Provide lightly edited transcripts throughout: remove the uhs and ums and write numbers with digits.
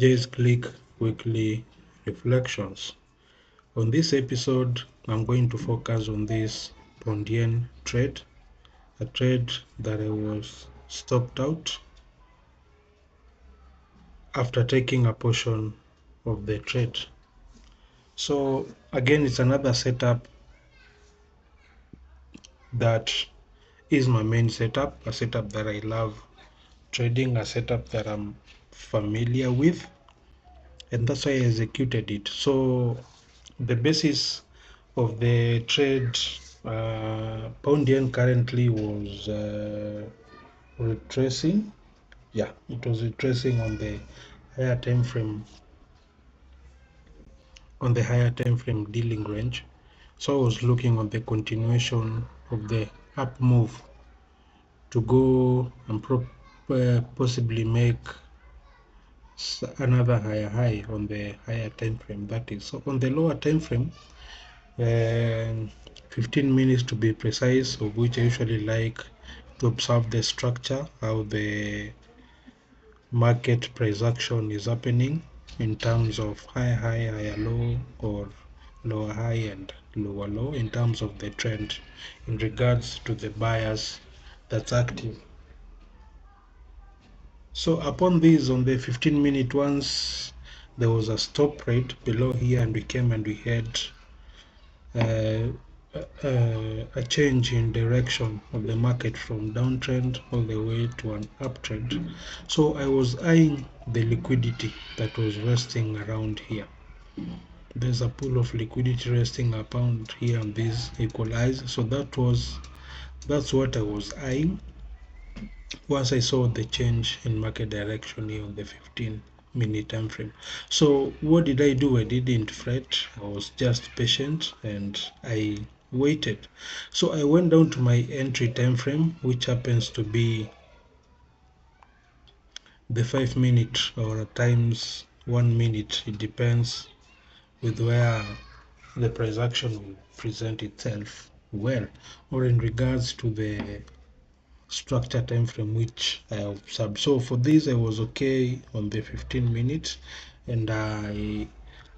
Just click weekly reflections. On this episode, I'm going to focus on this pound yen trade, a trade that I was stopped out after taking a portion of the trade. So again, it's another setup that is my main setup, a setup that I love trading, a setup that I'm familiar with, and that's why I executed it. So the basis of the trade, pound yen currently was retracing. Yeah, it was retracing on the higher time frame, dealing range. So I was looking on the continuation of the up move to go and possibly make another higher high on the higher time frame. That is, so on the lower time frame, 15 minutes to be precise, of which I usually like to observe the structure, how the market price action is happening in terms of higher high, higher low, or lower high and lower low, in terms of the trend in regards to the buyers that's active. So upon this, on the 15-minute ones, there was a stop rate below here, and we came and we had a change in direction of the market from downtrend all the way to an uptrend. So I was eyeing the liquidity that was resting around here. There's a pool of liquidity resting around here, and this equalize. So that's what I was eyeing once I saw the change in market direction here on the 15-minute time frame. So what did I do? I didn't fret. I was just patient and I waited. So I went down to my entry time frame, which happens to be the 5-minute or at times 1 minute. It depends with where the price action will present itself well, or in regards to the structure time frame which I observed. So for this, I was okay on the 15 minutes, and I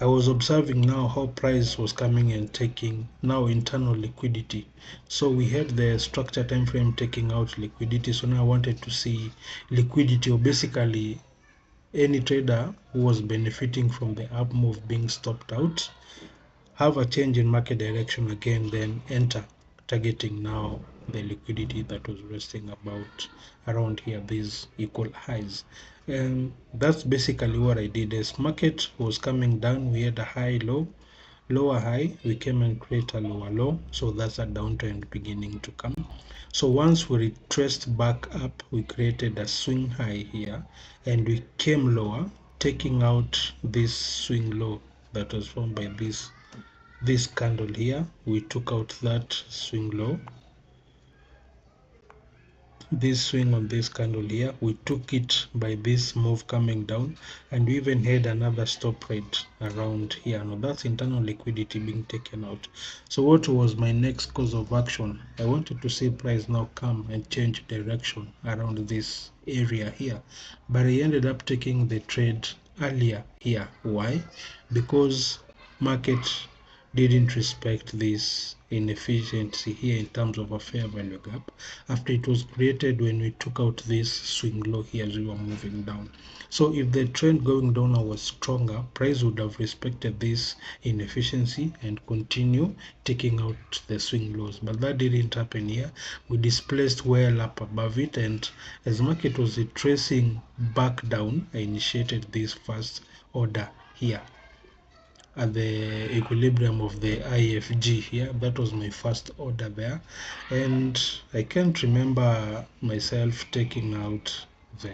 was observing now how price was coming and taking now internal liquidity. So we had the structure time frame taking out liquidity. So now I wanted to see liquidity, or basically any trader who was benefiting from the up move being stopped out, have a change in market direction again, then enter, targeting now the liquidity that was resting about around here, these equal highs. And that's basically what I did. As market was coming down, we had a high low, lower high, we came and create a lower low. So that's a downtrend beginning to come. So once we retraced back up, we created a swing high here, and we came lower, taking out this swing low that was formed by this candle here. We took out that swing low, this swing on this candle here, we took it by this move coming down, and we even had another stop rate around here. Now that's internal liquidity being taken out. So what was my next course of action? I wanted to see price now come and change direction around this area here, but I ended up taking the trade earlier here. Why? Because market didn't respect this inefficiency here in terms of a fair value gap after it was created when we took out this swing low here as we were moving down. So if the trend going down was stronger, price would have respected this inefficiency and continue taking out the swing lows, but that didn't happen here. We displaced well up above it, and as market was retracing back down, I initiated this first order here at the equilibrium of the IFG here. That was my first order there, and I can't remember myself taking out the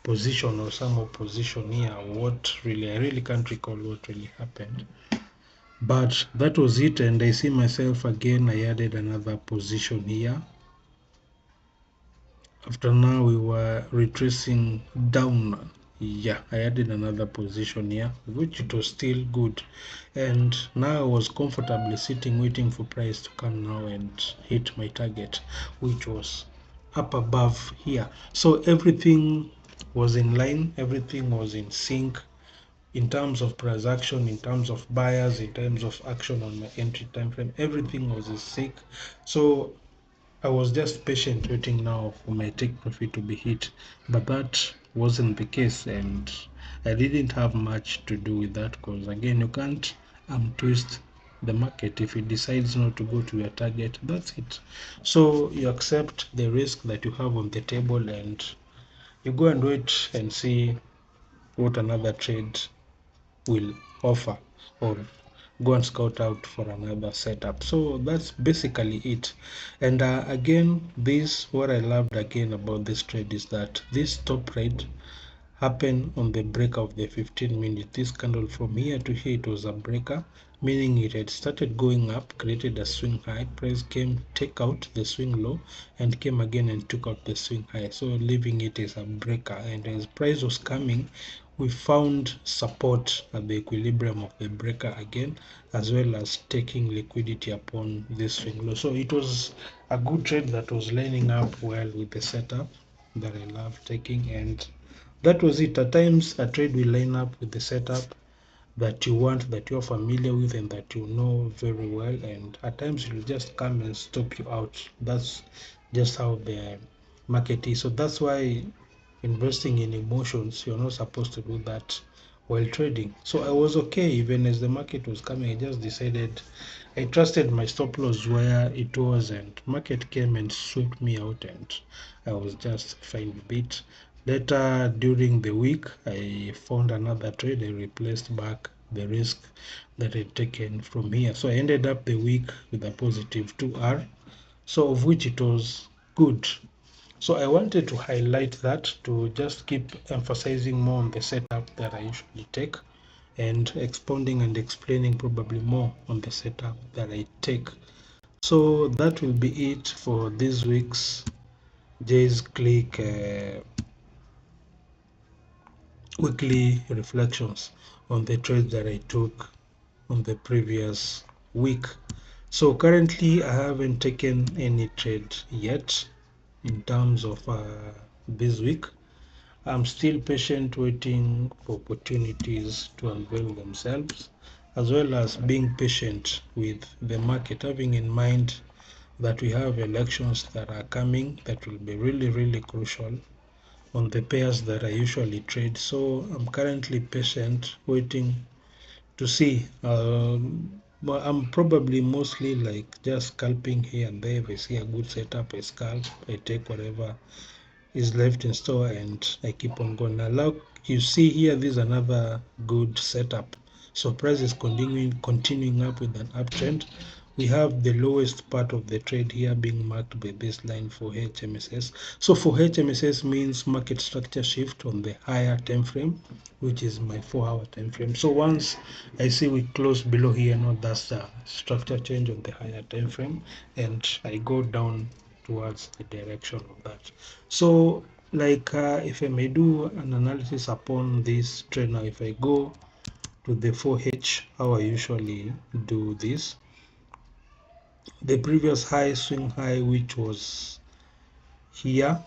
position or some opposition here. I really can't recall what really happened, but that was it. And I see myself again, I added another position here. After now we were retracing down, yeah, I added another position here, which it was still good, and now I was comfortably sitting waiting for price to come now and hit my target, which was up above here. So everything was in line, everything was in sync in terms of price action, in terms of buyers, in terms of action on my entry time frame. Everything was in sync. So I was just patient waiting now for my take profit to be hit, but that wasn't the case, and I didn't have much to do with that, because again, you can't twist the market. If it decides not to go to your target, that's it. So you accept the risk that you have on the table, and you go and wait and see what another trade will offer, or go and scout out for another setup. So that's basically it. And again, this, what I loved again about this trade is that this top trade happened on the break of the 15 minute. This candle from here to here, it was a breaker, meaning it had started going up, created a swing high, price came, take out the swing low, and came again and took out the swing high, so leaving it as a breaker. And as price was coming, we found support at the equilibrium of the breaker again, as well as taking liquidity upon this swing low. So it was a good trade that was lining up well with the setup that I love taking. And that was it. At times, a trade will line up with the setup that you want, that you're familiar with, and that you know very well. And at times, it will just come and stop you out. That's just how the market is. So that's why investing in emotions, you're not supposed to do that while trading. So I was okay even as the market was coming. I just decided, I trusted my stop loss where it was, and market came and swept me out, and I was just fine with it. Later during the week, I found another trade. I replaced back the risk that I'd taken from here. So I ended up the week with a positive 2R, so of which it was good. So I wanted to highlight that, to just keep emphasizing more on the setup that I usually take, and expounding and explaining probably more on the setup that I take. So that will be it for this week's Jay's Click weekly reflections on the trades that I took on the previous week. So currently I haven't taken any trade yet in terms of this week. I'm still patient, waiting for opportunities to unveil themselves, as well as being patient with the market, having in mind that we have elections that are coming that will be really, really crucial on the pairs that I usually trade. So I'm currently patient, waiting to see. But I'm probably mostly like just scalping here and there. If I see a good setup, I scalp, I take whatever is left in store, and I keep on going. Now, like you see here, this is another good setup. So price is continuing up with an uptrend. We have the lowest part of the trade here being marked by this line for HMSS. So for HMSS means market structure shift on the higher time frame, which is my 4-hour time frame. So once I see we close below here, now that's a structure change on the higher time frame, and I go down towards the direction of that. So like if I may do an analysis upon this trend now, if I go to the 4H, how I usually do this, the previous high, swing high, which was here,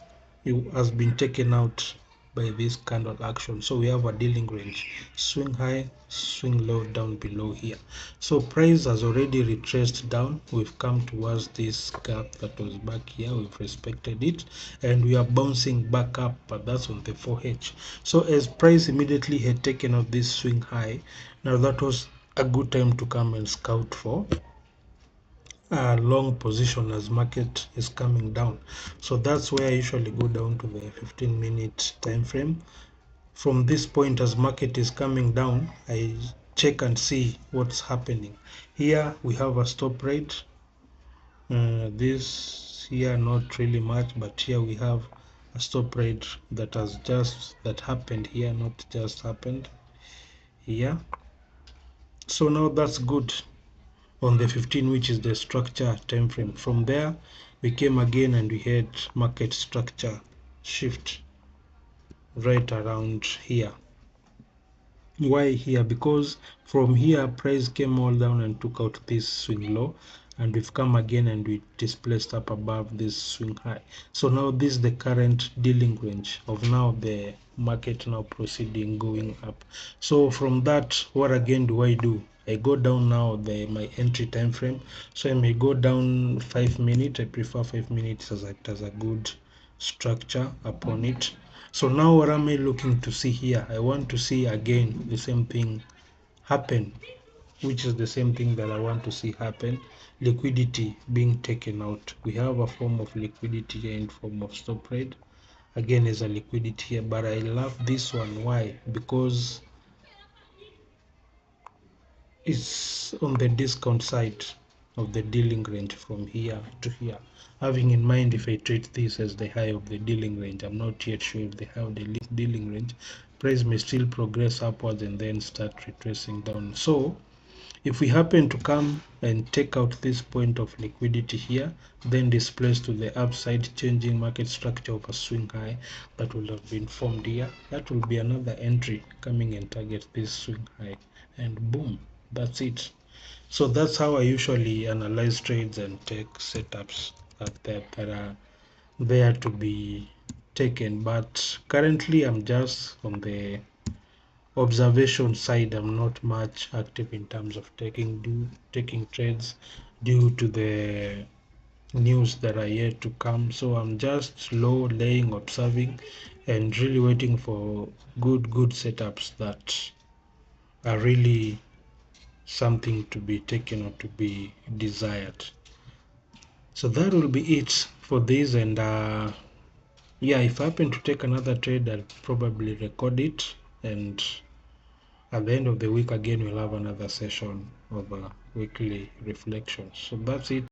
it has been taken out by this candle action. So we have a dealing range, swing high, swing low down below here. So price has already retraced down. We've come towards this gap that was back here, we've respected it, and we are bouncing back up, but that's on the 4H. So as price immediately had taken out this swing high, now that was a good time to come and scout for a long position as market is coming down. So that's where I usually go down to the 15-minute time frame. From this point, as market is coming down, I check and see what's happening. Here we have a stop rate. This here not really much, but here we have a stop rate that happened here, not just happened here. So now that's good on the 15, which is the structure time frame. From there we came again and we had market structure shift right around here. Why here? Because from here price came all down and took out this swing low, and we've come again and we displaced up above this swing high. So now this is the current dealing range of now the market now proceeding going up. So from that, what again do? I go down now my entry time frame. So I may go down 5 minutes. I prefer 5 minutes as a good structure upon it. So now what am I looking to see here? I want to see again the same thing happen, which is the same thing that I want to see happen. Liquidity being taken out. We have a form of liquidity here in form of stop trade. Again, is a liquidity here, but I love this one. Why? Because it's on the discount side of the dealing range from here to here. Having in mind, if I treat this as the high of the dealing range, I'm not yet sure if they have the dealing range. Price may still progress upwards and then start retracing down. So if we happen to come and take out this point of liquidity here, then displace to the upside, changing market structure of a swing high that will have been formed here, that will be another entry coming and target this swing high, and boom, that's it. So that's how I usually analyze trades and take setups that are there to be taken. But currently I'm just on the observation side. I'm not much active in terms of taking trades due to the news that are yet to come. So I'm just slow laying, observing, and really waiting for good setups that are really something to be taken or to be desired. So that will be it for this. And yeah, if I happen to take another trade, I'll probably record it, and at the end of the week again we'll have another session of weekly reflections. So that's it.